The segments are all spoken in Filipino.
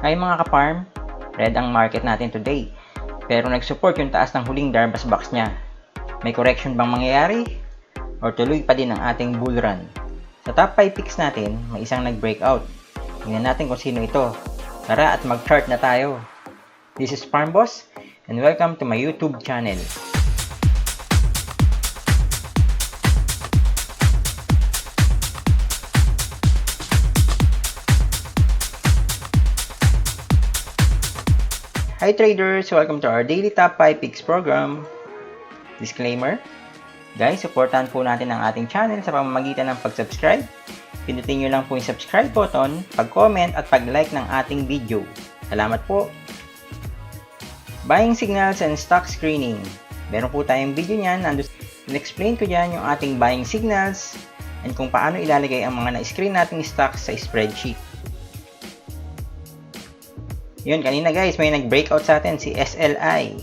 Ay mga ka-farm, red ang market natin today. Pero nag-support yung taas ng huling Darbas box niya. May correction bang mangyayari? Or tuloy pa din ang ating bull run? Sa top 5 picks natin, may isang nag-breakout. Tingnan natin kung sino ito. Tara at mag-chart na tayo. This is Farm Boss and welcome to my YouTube channel. Hi traders! Welcome to our daily top 5 picks program. Disclaimer, guys, supportan po natin ang ating channel sa pamamagitan ng pag-subscribe. Pindutin nyo lang po yung subscribe button, pag-comment at pag-like ng ating video. Salamat po! Buying signals and stock screening. Meron po tayong video niyan. In-explain ko dyan yung ating buying signals and kung paano ilalagay ang mga na-screen nating stocks sa spreadsheet. Yun, kanina guys, may nag-breakout sa atin, si SLI.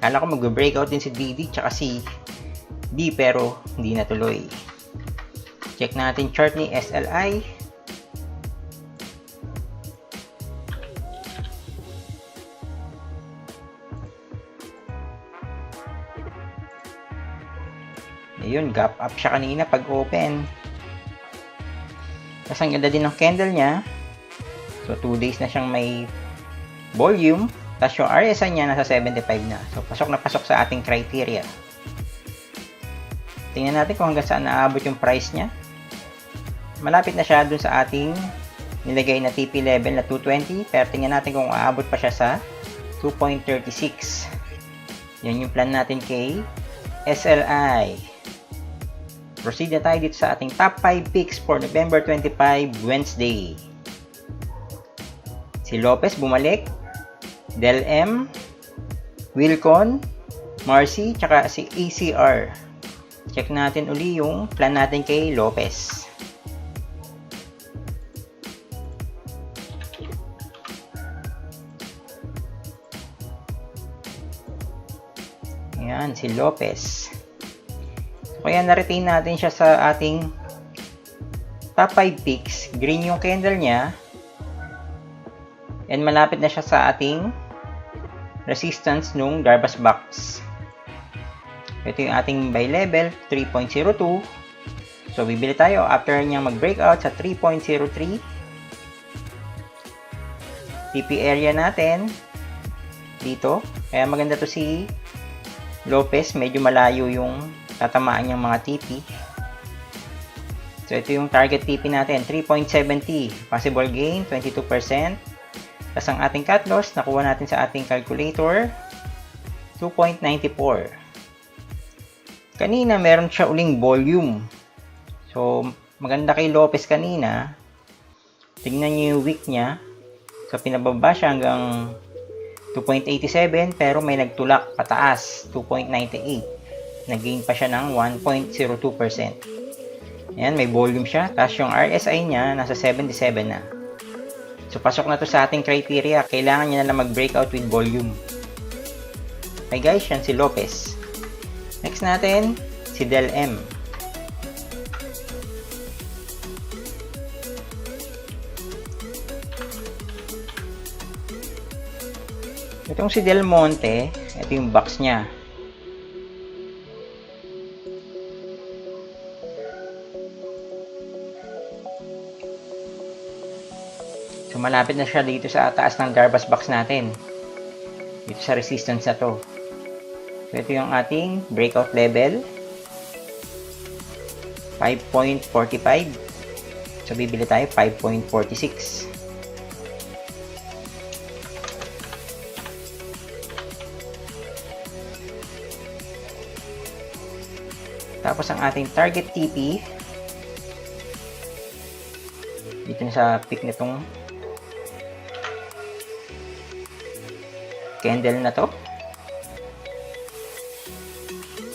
Kala ko mag-breakout din si DD tsaka si D pero hindi natuloy. Check natin chart ni SLI. Ayun, gap up siya kanina pag open. Tapos ang ganda din ng candle niya. So 2 days na siyang may volume, tapos yung RSI niya nasa 75 na. So, pasok na pasok sa ating criteria. Tingnan natin kung hanggang saan naabot yung price niya. Malapit na siya dun sa ating nilagay na TP level na 220. Pero tingnan natin kung aabot pa siya sa 2.36. Yan yung plan natin kay SLI. Proceed na tayo dito sa ating top 5 picks for November 25, Wednesday. Si Lopez bumalik. Del M, Wilcon, Marcy, tsaka si ACR. Check natin uli yung plan natin kay Lopez. Ayan, si Lopez. So, kaya na-retain natin siya sa ating top 5 picks. Green yung candle niya. And malapit na siya sa ating resistance nung Darbas box. Ito yung ating buy level, 3.02. So, bibili tayo after niya mag-breakout sa 3.03. TP area natin dito. Kaya maganda to si Lopez. Medyo malayo yung tatamaan niyang mga TP. So, ito yung target TP natin, 3.70. Possible gain, 22%. Tapos ang ating cut loss, nakuha natin sa ating calculator, 2.94. Kanina, meron siya uling volume. So, maganda kay Lopez kanina. Tingnan niyo yung wick niya. So, pinababa siya hanggang 2.87, pero may nagtulak pataas, 2.98. Nag-gain pa siya ng 1.02%. Ayan, may volume siya. Tapos yung RSI niya, nasa 77 na. So, pasok na to sa ating criteria. Kailangan niya na lang mag-breakout with volume. Okay guys, yan si Lopez. Next natin, si Del M. Itong si Del Monte, ito yung box niya. So, malapit na siya dito sa taas ng Darbas box natin. Dito sa resistance na to. So, ito yung ating breakout level. 5.45. So, bibili tayo 5.46. Tapos, ang ating target TP. Dito na sa pick nitong candle na to.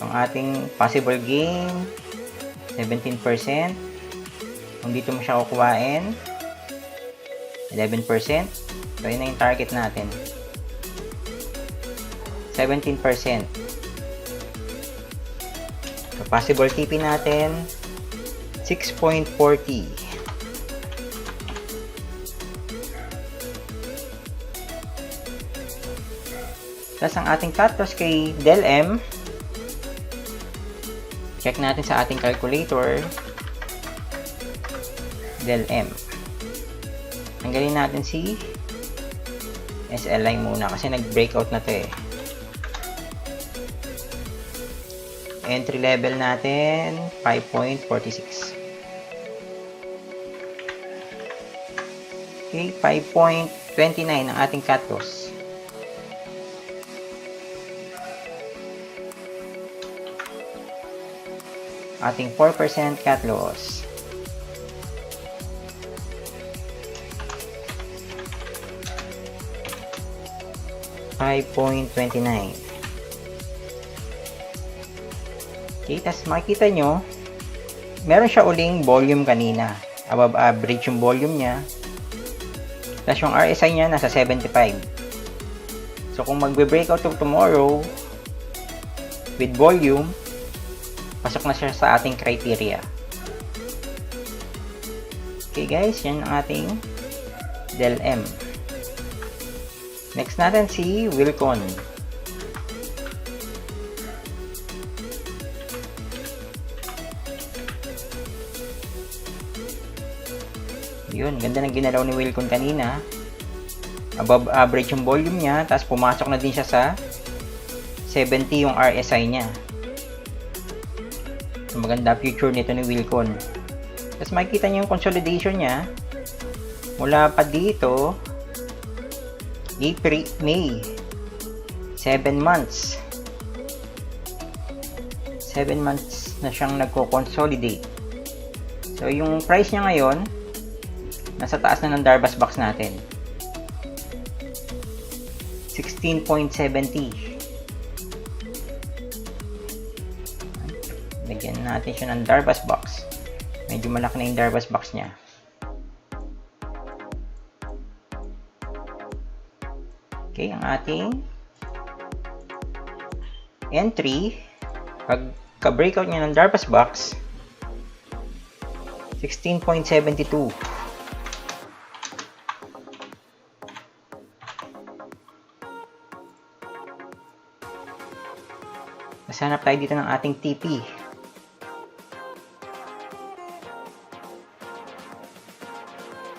Ang ating possible gain 17%. Kung dito mo siya kukuhain 11%. So yun na yung target natin, 17%. So possible TP natin 6.40. Tapos ang ating cut loss kay Del M. Check natin sa ating calculator. Del M. Tanggalin natin si SLI muna kasi nag-breakout na to eh. Entry level natin 5.46. Okay, 5.29 ang ating cut loss. Ating 4% cut loss. $5.29. Okay, tas makikita nyo, meron siya uling volume kanina. Above average yung volume niya. Tas yung RSI niya nasa 75. So kung magbe-breakout tomorrow with volume, pasok na siya sa ating criteria. Okay guys, yan ang ating Del M. Next natin si Wilcon. Yun, ganda ng ginalaw ni Wilcon kanina. Above average yung volume niya, tapos pumasok na din siya sa 70 yung RSI niya. So, maganda future nito ni Wilcon. Tapos makikita niyo yung consolidation niya. Mula pa dito, April, May. 7 months. 7 months na siyang nagko-consolidate. So, yung price niya ngayon, nasa taas na ng Darvas box natin. 16.70. Lagyan natin siya ng Darvas box. Medyo malaki na yung Darvas box niya. Okay, ang ating entry, pagka-breakout niya ng Darvas box, 16.72. Hanap tayo dito ng ating TP.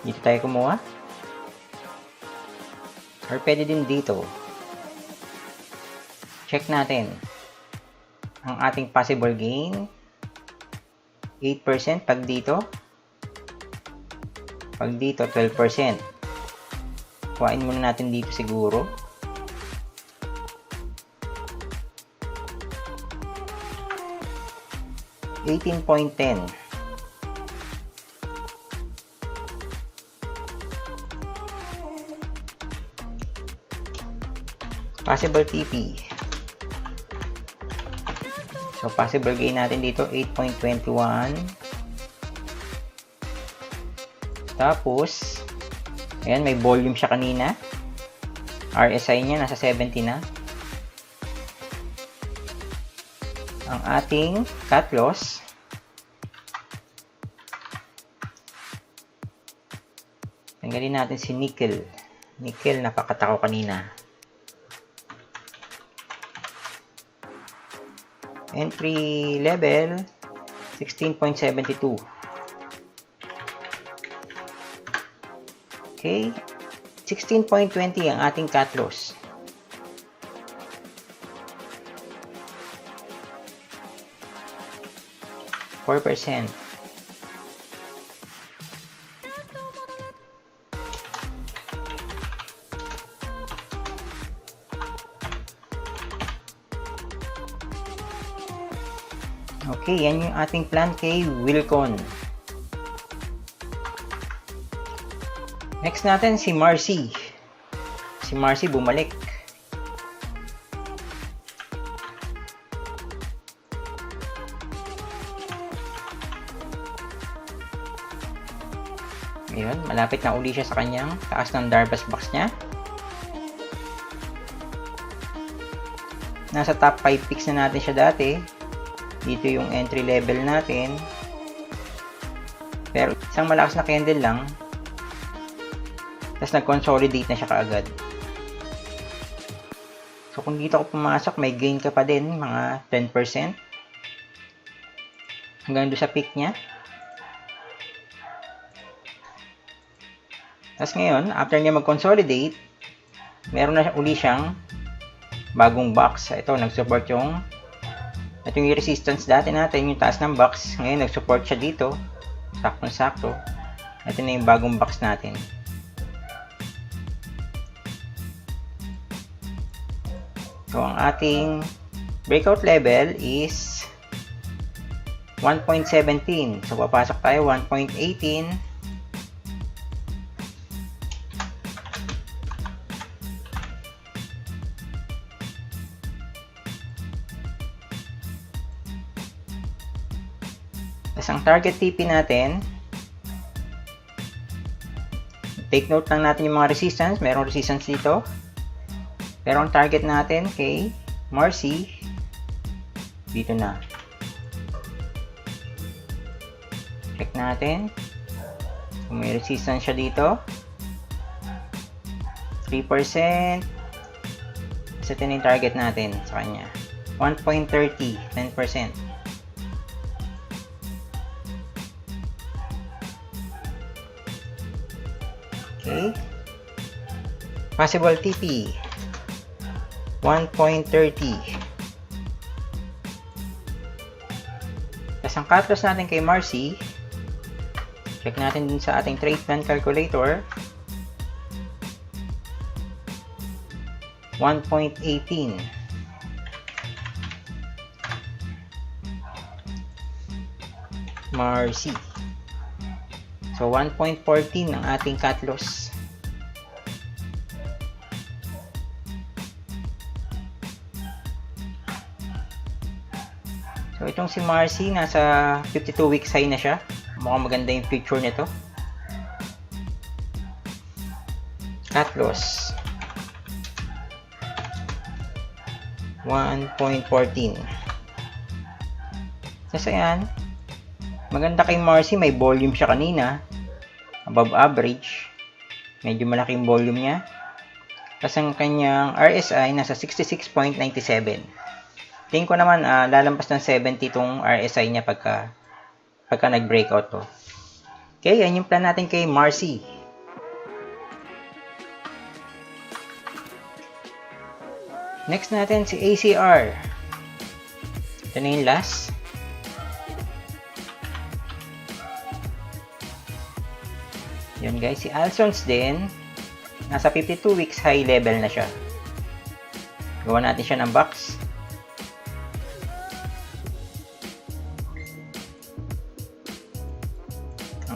Dito tayo kumuha. Or pwede din dito. Check natin ang ating possible gain. 8% pag dito. Pag dito, 12%. Kuhain muna natin dito siguro. 18.10. Possible TP. So, possible gain natin dito, 8.21. Tapos, ayan, may volume siya kanina. RSI niya, nasa 70 na. Ang ating cut loss, tanggalin natin si nickel. Nickel, nakakatako kanina. Entry level, 16.72. Okay, 16.20 ang ating cut loss. %. Okay, yan yung ating plan kay Wilcon. Next natin si Marcy. Si Marcy bumalik. Ayun, malapit na uli siya sa kanyang taas ng Darvas box niya. Nasa top 5 picks na natin siya dati. Dito yung entry level natin. Pero isang malakas na candle lang. Tapos nag-consolidate na siya kaagad. So, kung dito ako pumasok, may gain ka pa din, mga 10%. Hanggang doon sa peak niya. Tapos ngayon, after niya mag-consolidate, meron na uli siyang bagong box. Ito, nag-support yung ito yung resistance dati natin, yung taas ng box. Ngayon, nag-support siya dito. Saktong-sakto. Ito na yung bagong box natin. So, ang ating breakout level is 1.17. So, papasok tayo 1.18. Tapos, ang target TP natin, take note lang natin yung mga resistance. Merong resistance dito. Pero ang target natin kay Marcy, dito na. Check natin. Kung may resistance siya dito. 3%. Kasi ito na yung target natin sa kanya. 1.30. 10%. Okay. Possible TP. 1.30. Tapos ang cut loss natin kay Marcy, check natin din sa ating trade plan calculator. 1.18. Marcy. So 1.14 ang ating cut loss. So, itong si Marcy, nasa 52 weeks high na siya. Mukhang maganda yung picture nito. Cut loss. 1.14. Kasi yan, maganda kay Marcy, may volume siya kanina. Above average. Medyo malaking volume niya. Kasi ang kanyang RSI, nasa 66.97. Tingin ko naman lalampas ng 70 itong RSI niya pagka nag-breakout to. Okay, yan yung plan natin kay Marcy. Next natin si ACR. Ito na yung last. Yun guys, si Alsons din, nasa 52 weeks high level na siya. Gawa natin siya ng box.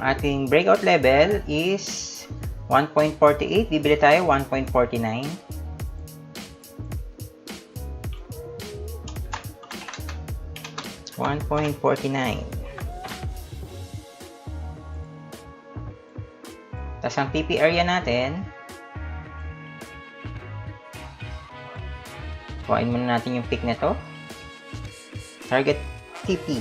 Ating breakout level is 1.48. Bibili tayo 1.49. 1.49. Tapos ang TP area natin, kuhain muna natin yung pick na to. Target TP.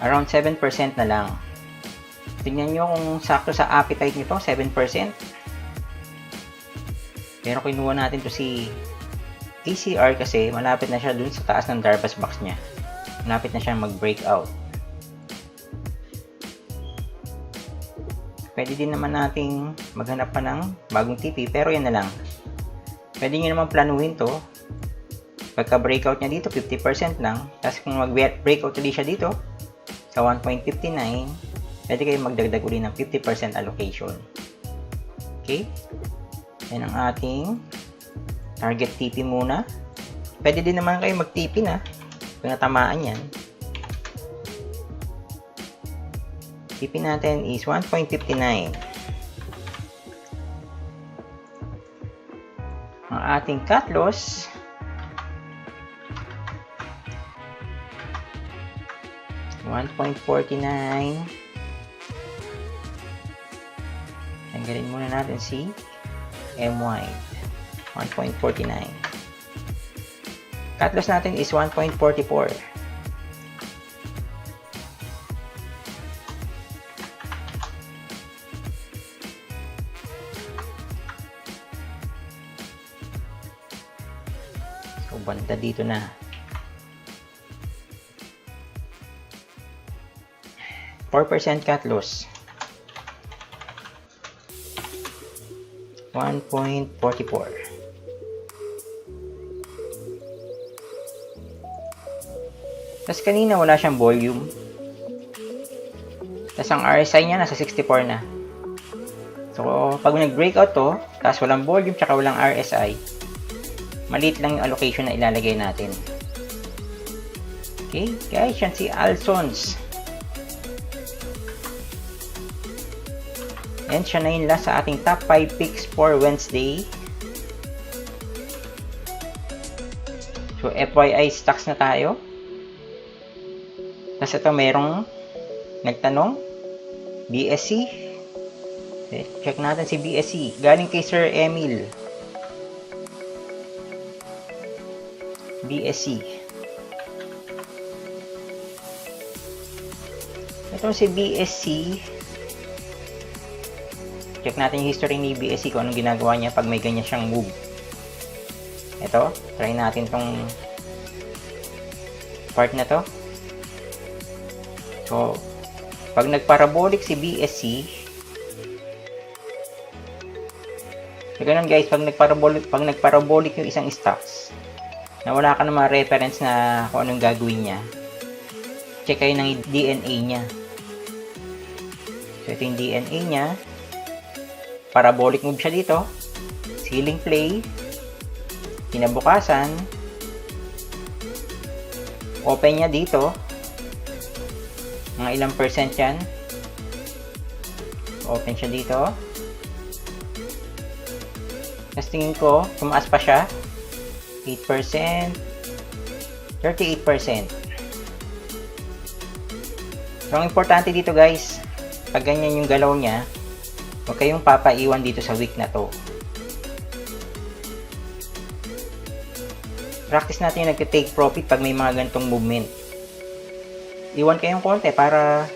Around 7% na lang. Tingnan nyo kung sakto sa appetite nito, 7%. Pero kinuha natin to si ACR kasi malapit na siya dun sa taas ng Darvas box niya. Malapit na siya mag-breakout. Pwede din naman nating maghanap pa ng bagong TP, pero yan na lang. Pwede nyo naman planuhin to. Pagka breakout niya dito, 50% lang. Tapos kung mag-breakout ulit siya dito, sa 1.59, pwede kayo magdagdag uli ng 50% allocation. Okay? Yan ang ating target TP muna. Pwede din naman kayo mag-TP na kung natamaan yan. TP natin is 1.59. Ang ating cut loss, $1.49. Tanggalin muna natin si MY. 1.49. Cut loss natin is 1.44. Punta dito na. % cut loss. 1.44. Tapos kanina wala siyang volume. Tapos ang RSI niya nasa 64 na. So, pag nag-breakout to, tapos walang volume tsaka walang RSI, maliit lang yung allocation na ilalagay natin. Okay, guys, yan si Alsons. And siya na yun last sa ating top 5 picks for Wednesday. So, FYI stocks na tayo. Tapos ito merong nagtanong, BSC. Check natin si BSC. Galing kay Sir Emil. BSC. Ito si BSC. Check natin yung history ni BSC kung anong ginagawa niya pag may ganyan siyang move. Ito, try natin tong part na to. So, pag nagparabolic si BSC, so ganun guys, pag nagparabolic yung isang stocks, na wala ka naman reference na kung anong gagawin niya, check kayo ng DNA niya. So, ito yung DNA niya. Parabolic move siya dito. Ceiling play. Kinabukasan. Open niya dito. Mga ilang percent yan. Open siya dito. Tapos tingin ko, tumaas pa siya. 8%. 38%. So, ang importante dito guys, pag ganyan yung galaw niya, huwag kayong papaiwan dito sa week na to. Practice natin yung nagte-take profit pag may mga ganitong movement. Iwan kayong konti para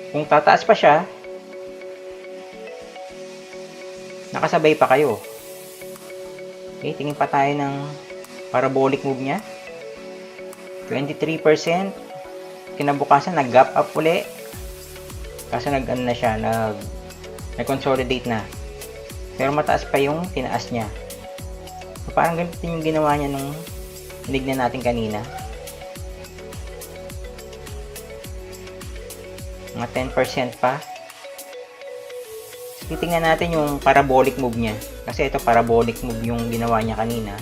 kung tataas pa siya, nakasabay pa kayo. Okay, tingin pa tayo ng parabolic move niya. 23%. Kinabukasan, nag-gap up uli. Kaso nag-ano na siya, nag-consolidate na. Pero mataas pa yung tinaas niya. So, parang ganito yung ginawa niya nung tinignan natin kanina. Mga 10% pa. So, titingnan natin yung parabolic move niya. Kasi ito parabolic move yung ginawa niya kanina.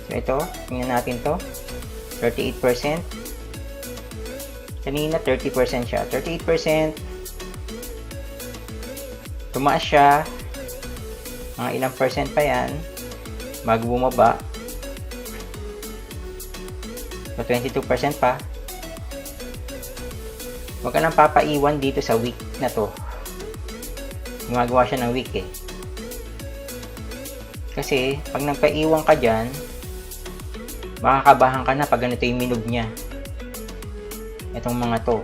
So ito, tingnan natin to. 38%. Kanina 30% siya. 38%. Tumaas siya. Mga ilang percent pa yan bago bumaba. So 22% pa. Huwag ka nang papaiwan dito sa week na to. Gumagawa siya ng week eh. Kasi pag nagpaiwan ka dyan, makakabahan ka na pag ganito yung minove niya. Itong mga to.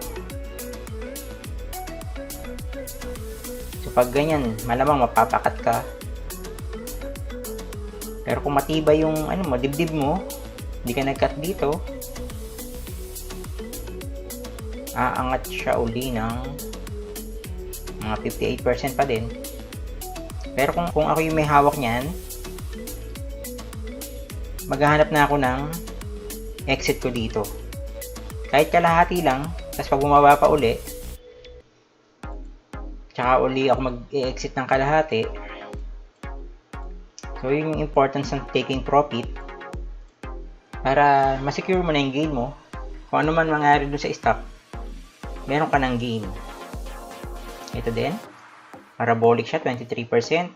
So pag ganyan, malamang mapapakat ka. Pero kung matibay yung ano mo, dibdib mo, hindi ka nag-cut dito, aangat siya uli ng mga 58% pa din. Pero kung ako yung may hawak niyan, maghahanap na ako ng exit ko dito. Kahit kalahati lang, tapos pag bumaba pa uli, tsaka uli ako mag-exit ng kalahati. So, yun yung importance ng taking profit para masecure mo na yung gain mo. Kung ano man mangyari dun sa stock, meron ka ng gain. Ito din, parabolic siya, 23%,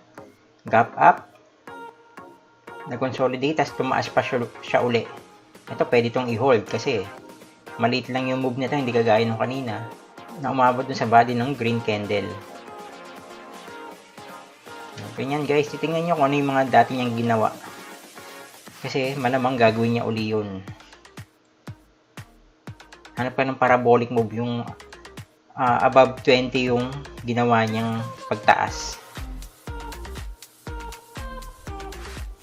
gap up, nag-consolidate, tapos tumaas pa siya uli. Ito, pwede itong i-hold kasi maliit lang yung move nito, hindi kagaya nung kanina na umabot dun sa body ng green candle. Ganyan guys, titingnan nyo kung ano yung mga dati niyang ginawa. Kasi malamang gagawin niya uli yun. Hanap ka ng parabolic move, yung above 20 yung ginawa niyang pagtaas.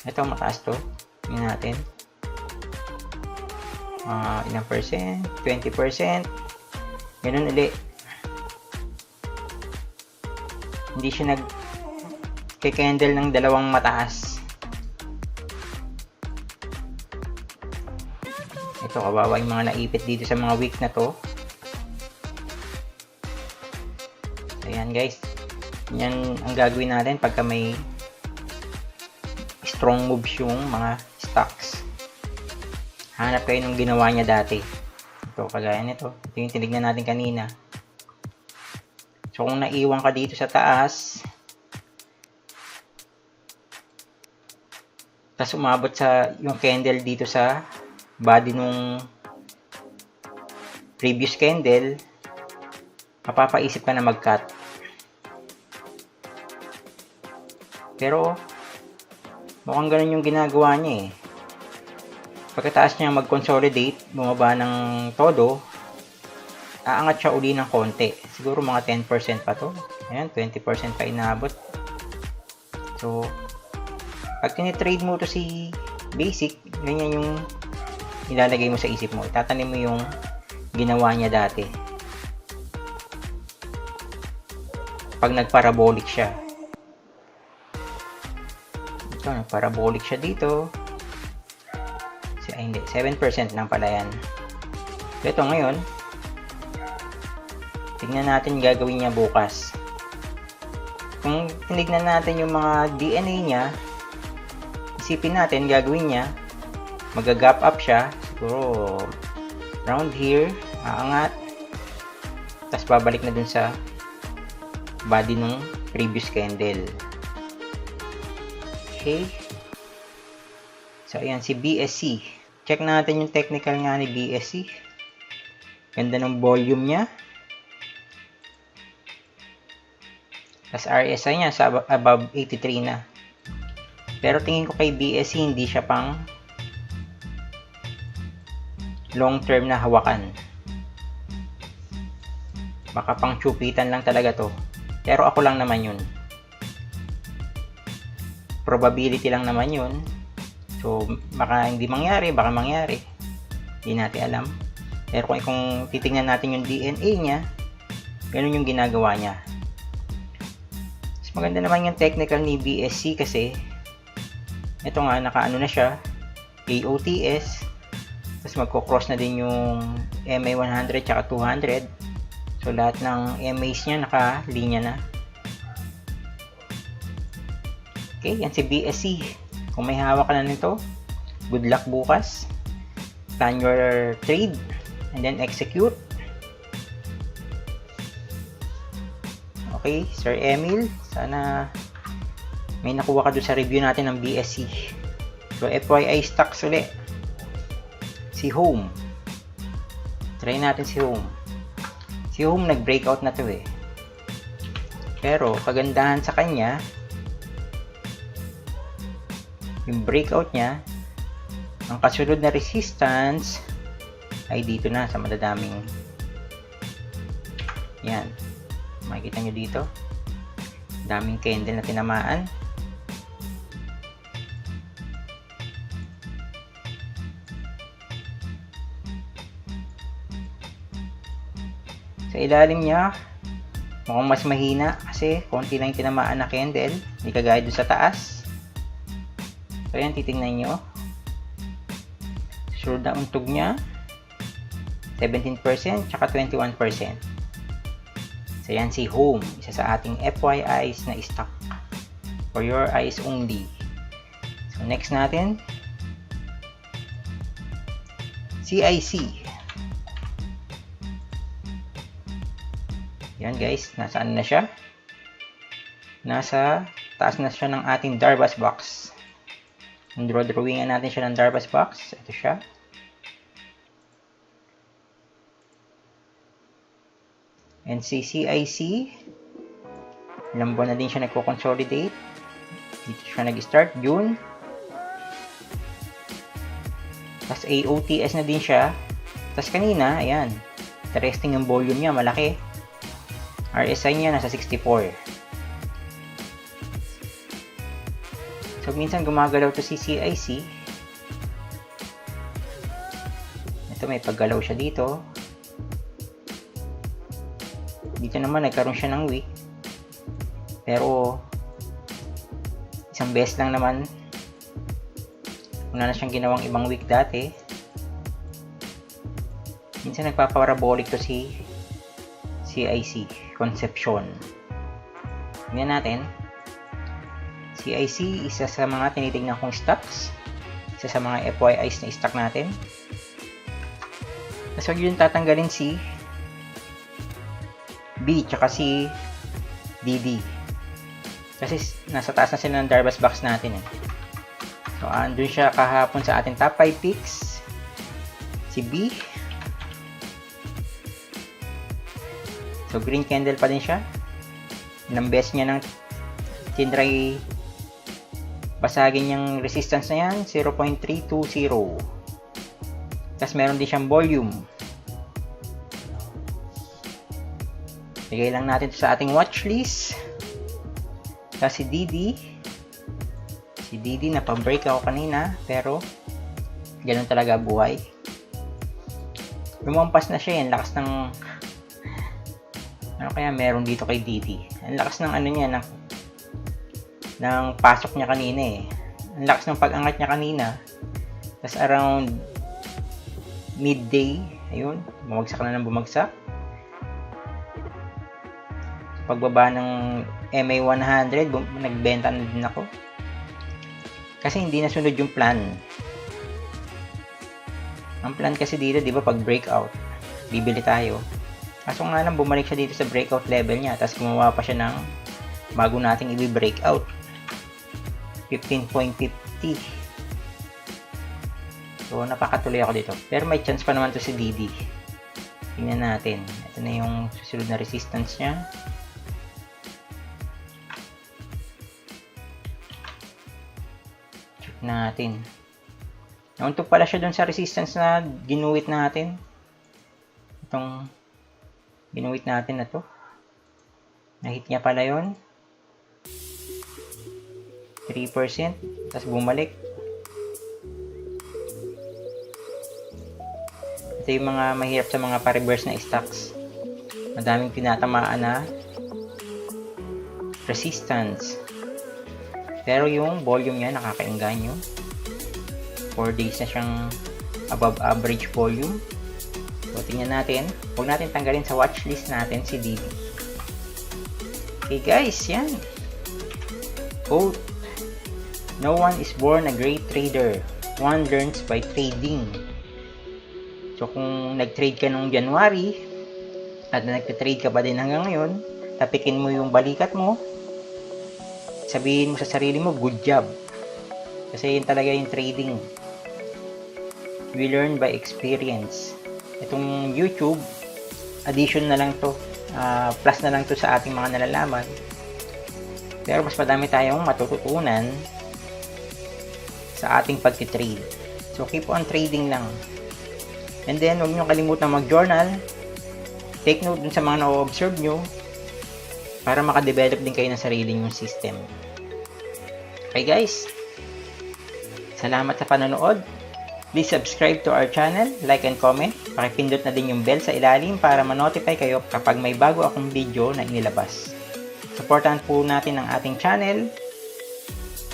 Ito, mataas to. Tingnan natin. Ilang percent? 20%. Ganun ulit. Hindi siya nag-candle ng dalawang mataas. Ito, kawawa yung mga naipit dito sa mga week na to. Ayan guys. Yan ang gagawin natin pagka may strong moves yung mga stocks. Hanap kayo nung ginawa niya dati. Ito, kagaya nito. Ito yung tinignan natin kanina. So, kung naiwan ka dito sa taas, tapos umabot sa yung candle dito sa body nung previous candle, mapapaisip ka na mag-cut. Pero, mukhang ganun yung ginagawa niya eh. Pagkataas niya mag-consolidate, bumaba ng todo, aangat siya uli ng konti. Siguro mga 10% pa to. Ayan, 20% pa inaabot. So, pag tinitrade mo to si basic, ganyan yung ilalagay mo sa isip mo. Itatanim mo yung ginawa niya dati. Pag nagparabolic siya. Ito, nagparabolic siya dito. Hindi, 7% lang pala yan. So, ito ngayon, tignan natin gagawin niya bukas. Kung tinignan natin yung mga DNA niya, isipin natin gagawin niya, mag-gap up siya, siguro around here, aangat, tapos babalik na dun sa body ng previous candle. Okay. So, ayan, si BSC. Check natin yung technical nga ni BSC. Ganda ng volume niya. Tapos RSI niya sa above 83 na. Pero tingin ko kay BSC hindi siya pang long term na hawakan. Baka pang chupitan lang talaga to. Pero ako lang naman yun. Probability lang naman yun. So, baka hindi mangyari, baka mangyari. Hindi natin alam. Pero kung titingnan natin yung DNA niya, ganun yung ginagawa niya. Mas maganda naman yung technical ni BSC kasi ito nga, nakaano na siya, AOTS. Tapos magko-cross na din yung MA 100 tsaka 200. So, lahat ng MAs niya naka-linya na. Okay, yan si BSC. Kung may hawak ka na nito, good luck bukas. Plan your trade and then execute. Okay, Sir Emil, sana may nakuha ka doon sa review natin ng BSC. So, FYI stocks ulit. Si Home. Try natin si Home. Si Home nag-breakout na to eh. Pero, kagandahan sa kanya, yung breakout niya, ang kasunod na resistance ay dito na sa madadaming. Yan. Makikita nyo dito. Daming candle na tinamaan. Sa ilalim niya, mukhang mas mahina kasi konti lang yung tinamaan na candle. Hindi kagaya dun sa taas. So, yan, titingnan nyo. Sure na untog niya. 17% tsaka 21%. So, yan si Home. Isa sa ating FYIs na stock. For your eyes only. So, next natin. CIC. Yan guys. Nasaan na siya? Nasa taas na siya ng ating Darvas box. Drawingan natin siya ng Darvas box. Ito siya. And CIC, ilang buwan na din siya nagko-consolidate. Dito siya nag-start, June. Tapos AOTS na din siya. Tapos kanina, ayan, interesting yung volume niya, malaki. RSI niya nasa 64. So, minsan gumagalaw to si CIC. Ito may paggalaw siya dito. Dito naman nagkaroon siya ng wick. Pero isang beses lang naman. Wala na siyang ginawang ibang wick dati. Minsan nagpaparabolic to si CIC Concepcion. Tingnan natin. CIC, isa sa mga tinitingnan kong stocks. Isa sa mga FYIs na stock natin. Tapos huwag yun tatanggalin si B tsaka si DD. Kasi nasa taas na sila ng Darvas box natin eh. So andun siya kahapon sa ating top 5 picks. Si B. So green candle pa din siya. Ilang beses niya nang tinry basagin yung resistance na yan, 0.320. Tapos meron din siyang volume. Lagay lang natin ito sa ating watch list. Tapos si DD. Si DD na pa-break ako kanina, pero ganun talaga buhay. Lumampas na siya, ang lakas ng ano kaya meron dito kay DD. Ang lakas ng ano niya, ng pasok niya kanina eh. Ang lakas ng pag-angat niya kanina. Tapos around midday, ayun, bumagsak na ng bumagsak. Pagbaba ng MA100, nagbenta na din ako. Kasi hindi nasunod yung plan. Ang plan kasi dito, di ba, pag breakout, bibili tayo. Kaso nga lang, bumalik siya dito sa breakout level niya. Tapos gumawa pa siya ng bago nating i-breakout. 15.50. So, napakatuloy ako dito. Pero may chance pa naman to si DD. Tingnan natin. Ito na yung susunod na resistance niya. Check natin. Nauntog pala siya dun sa resistance na ginuwit natin. Itong ginuwit natin na to. Nahit niya pala yun. 3%. Tapos bumalik. Ito yung mga mahirap sa mga pa-reverse na stocks. Madaming tinatamaan na resistance. Pero yung volume niya nakakaingganyo. 4 days na siyang above average volume. So, tingnan natin. Huwag natin tanggalin sa watchlist natin si DD. Okay guys, yan. Quote, "No one is born a great trader. One learns by trading." So, kung nag-trade ka nung January, at nag-trade ka pa din hanggang ngayon, tapikin mo yung balikat mo, sabihin mo sa sarili mo, good job. Kasi yun talaga yung trading. We learn by experience. Itong YouTube, addition na lang to, plus na lang to sa ating mga nalalaman. Pero mas madami tayong matututunan sa ating pagtitrade. So, keep on trading lang. And then, huwag nyo kalimutan mag-journal. Take note dun sa mga na-observe nyo para makadevelop din kayo ng sarili nyong system. Okay guys, salamat sa panonood. Please subscribe to our channel, like and comment. Pakipindot na din yung bell sa ilalim para ma-notify kayo kapag may bago akong video na inilabas. Supportahan po natin ang ating channel.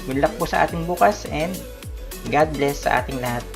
Good luck po sa ating bukas and God bless sa ating lahat.